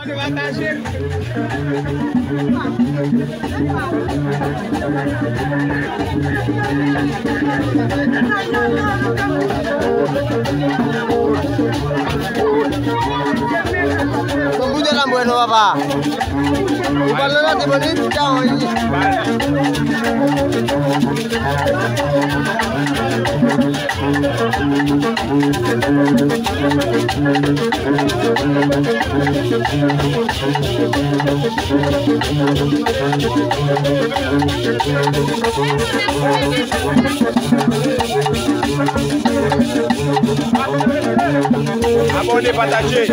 Tunggu jalan bueno Bapak. Bukan lewat di bawah ini jauh ini. Abonné, partagez.